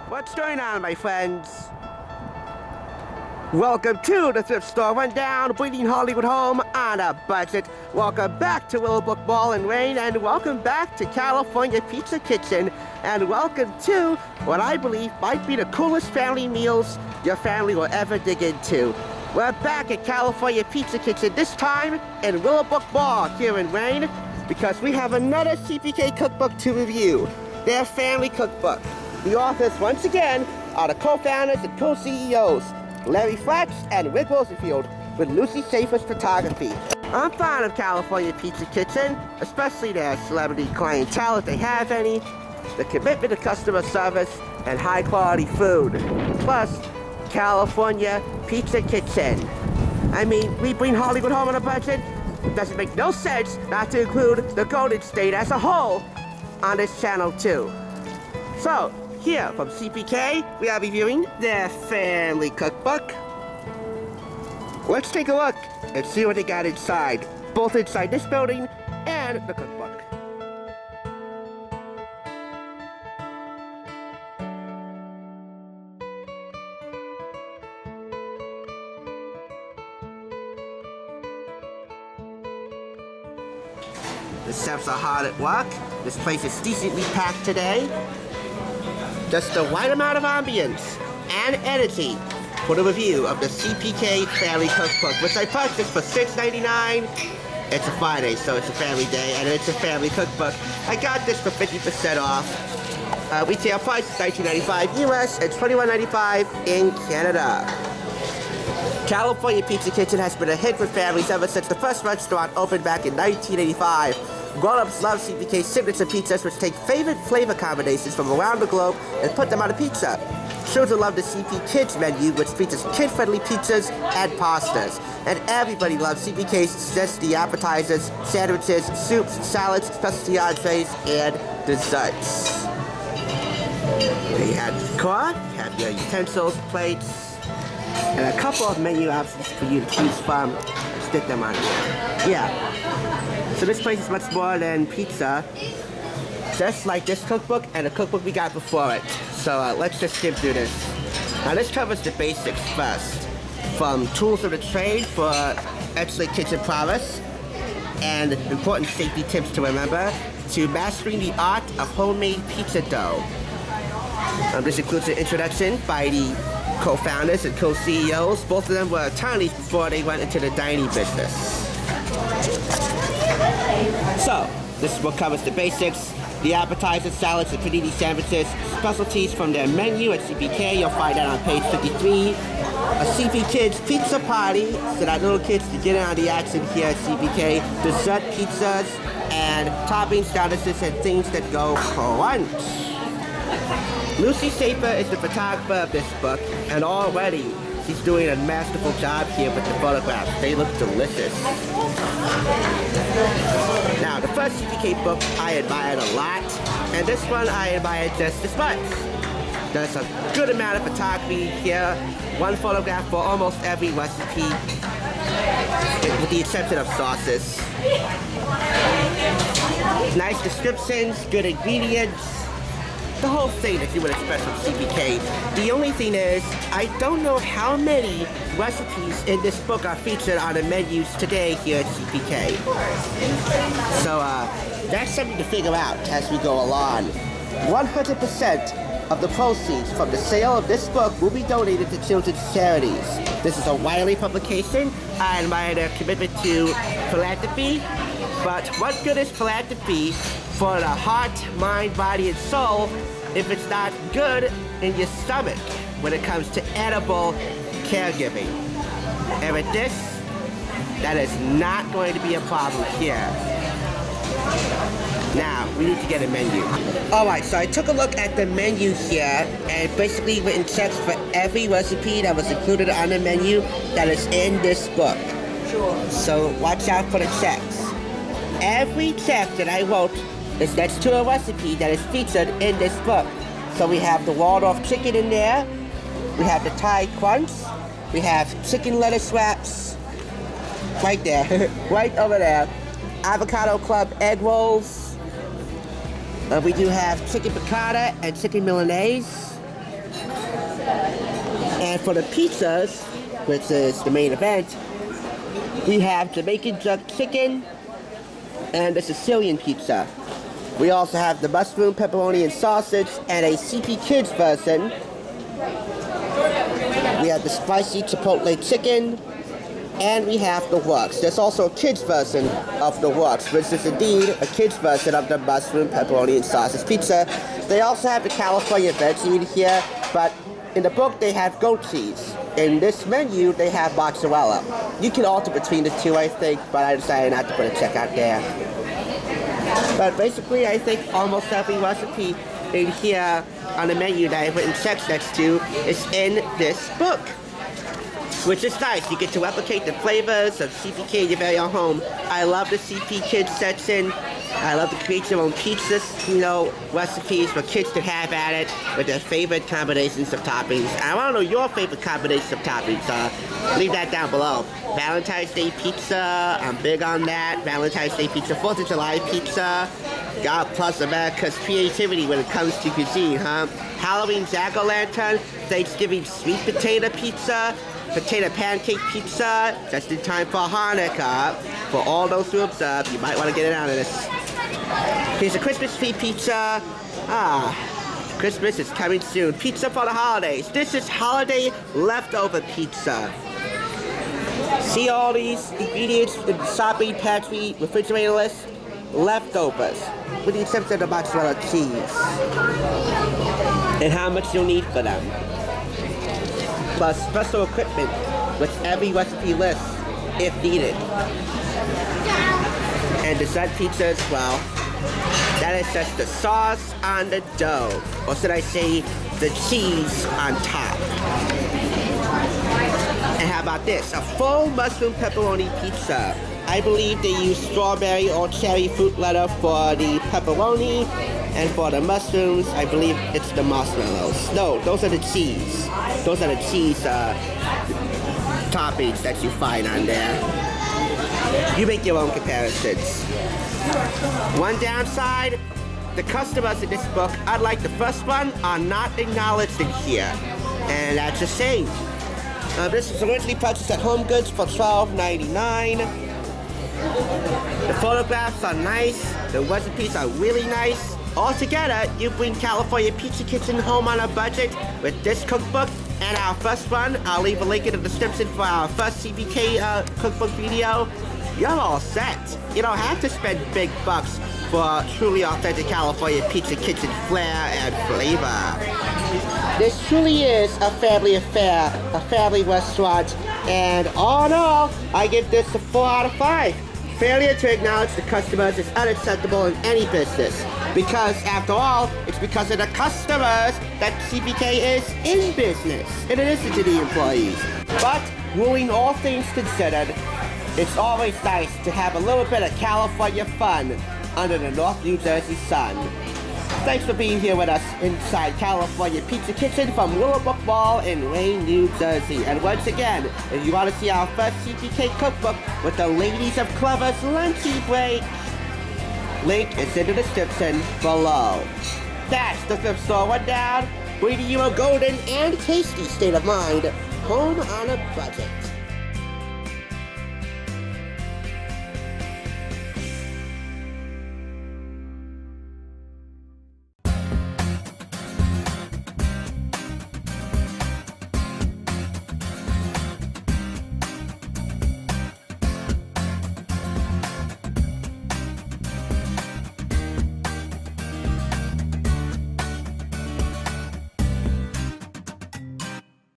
What's going on, my friends? Welcome to the Thrift Store Rundown, bringing Hollywood home on a budget. Welcome back to Willowbrook Ball and Rain, and welcome back to California Pizza Kitchen, and welcome to what I believe might be the coolest family meals your family will ever dig into. We're back at California Pizza Kitchen, this time in Willowbrook Ball here in Rain, because we have another CPK cookbook to review, their family cookbook. The authors, once again, are the co-founders and co-CEOs, Larry Fletch and Rick Rosenfield, with Lucy Schaefer's photography. I'm fond of California Pizza Kitchen, especially their celebrity clientele if they have any, the commitment to customer service, and high-quality food. Plus, California Pizza Kitchen. I mean, we bring Hollywood home on a budget. It doesn't make no sense not to include the Golden State as a whole on this channel too. So, here from CPK, we are reviewing their family cookbook. Let's take a look and see what they got inside, both inside this building and the cookbook. The chefs are hard at work. This place is decently packed today. Just the right amount of ambience and energy for the review of the CPK Family Cookbook, which I purchased for $6.99. It's a Friday, so it's a family day, and it's a family cookbook. I got this for 50% off. Retail price is $19.95 US and $21.95 in Canada. California Pizza Kitchen has been a hit with families ever since the first restaurant opened back in 1985. Grown-ups love CPK's signature pizzas, which take favorite flavor combinations from around the globe and put them on a pizza. Children love the CP Kids menu, which features kid-friendly pizzas and pastas. And everybody loves CPK's zesty appetizers, sandwiches, soups, salads, specialty entrees, and desserts. There you have the decor, you have your utensils, plates, and a couple of menu options for you to choose from. Stick them on here. Yeah. So this place is much more than pizza, just like this cookbook and the cookbook we got before it. So let's just skip through this. Now this covers the basics first, from tools of the trade for excellent kitchen prowess and important safety tips to remember, to mastering the art of homemade pizza dough. This includes an introduction by the co-founders and co-CEOs. Both of them were attorneys before they went into the dining business. So, this book covers the basics, the appetizers, salads, and panini sandwiches, specialties from their menu at CPK. You'll find that on page 53. A CP Kids pizza party, so that little kids can get in on the action here at CPK. Dessert pizzas and toppings, garnishes, and things that go crunch. Lucy Schaefer is the photographer of this book, and already she's doing a masterful job here with the photographs. They look delicious. Now, the first CPK book I admired a lot, and this one I admired just as much. There's a good amount of photography here, one photograph for almost every recipe, with the exception of sauces. Nice descriptions, good ingredients, the whole thing that you would expect from CPK. The only thing is, I don't know how many recipes in this book are featured on the menus today here at CPK. So that's something to figure out as we go along. 100% of the proceeds from the sale of this book will be donated to children's charities. This is a Wiley publication. I admire their commitment to philanthropy, but what good is philanthropy for the heart, mind, body, and soul if it's not good in your stomach when it comes to edible caregiving? And with this, that is not going to be a problem here. Now, we need to get a menu. Alright, so I took a look at the menu here and basically written checks for every recipe that was included on the menu that is in this book. So watch out for the checks. Every check that I wrote is next to a recipe that is featured in this book. So we have the Waldorf chicken in there, we have the Thai crunch, we have chicken lettuce wraps, right there, right over there, avocado club egg rolls, we do have chicken piccata and chicken Milanese, And for the pizzas, which is the main event, we have Jamaican jerk chicken and the Sicilian pizza. We also have the mushroom, pepperoni, and sausage, and a CP Kids version. We have the spicy chipotle chicken, and we have the works. There's also a kids version of the works, which is indeed a kids version of the mushroom, pepperoni, and sausage pizza. They also have the California veggie here, but in the book they have goat cheese. In this menu they have mozzarella. You can alter between the two, I think, but I decided not to put a checkout there. But basically, I think almost every recipe in here on the menu that I've written checks next to is in this book, which is nice. You get to replicate the flavors of CPK in your very own home. I love the CP Kids section. I love to create your own pizzas, recipes for kids to have at it with their favorite combinations of toppings. I want to know your favorite combinations of toppings. Leave that down below. Valentine's Day pizza, I'm big on that. Valentine's Day pizza, 4th of July pizza. God bless America's creativity when it comes to cuisine, huh? Halloween jack-o'-lantern, Thanksgiving sweet potato pizza, potato pancake pizza, just in time for Hanukkah. For all those who observe, you might want to get it out of this. Here's a Christmas tree pizza. Christmas is coming soon. Pizza for the holidays. This is holiday leftover pizza. See all these ingredients in the shopping pantry refrigerator list? Leftovers, with the exception of the mozzarella cheese. And how much you'll need for them. Plus special equipment with every recipe list if needed. And dessert pizza as well. That is just the sauce on the dough, or should I say the cheese on top. And how about this? A full mushroom pepperoni pizza. I believe they use strawberry or cherry fruit leather for the pepperoni, and for the mushrooms, I believe it's the marshmallows. No, those are the cheese. Those are the cheese toppings that you find on there. You make your own comparisons. One downside, the customers in this book, unlike the first one, are not acknowledged in here. And that's a shame. This was originally purchased at Home Goods for $12.99. The photographs are nice. The recipes are really nice. Altogether, you bring California Pizza Kitchen home on a budget with this cookbook and our first one. I'll leave a link in the description for our first CPK cookbook video. You're all set. You don't have to spend big bucks for truly authentic California Pizza Kitchen flair and flavor. This truly is a family affair, a family restaurant, and all in all, I give this a 4 out of 5. Failure to acknowledge the customers is unacceptable in any business, because after all, it's because of the customers that CPK is in business, and it isn't to the employees. But, ruling all things considered, it's always nice to have a little bit of California fun under the North New Jersey sun. Thanks for being here with us inside California Pizza Kitchen from Willowbrook Mall in Wayne, New Jersey. And once again, if you want to see our first CPK cookbook with the Ladies of Clever's lunchy break, link is in the description below. That's the Thrift Store Rundown, bringing you a golden and tasty state of mind, home on a budget.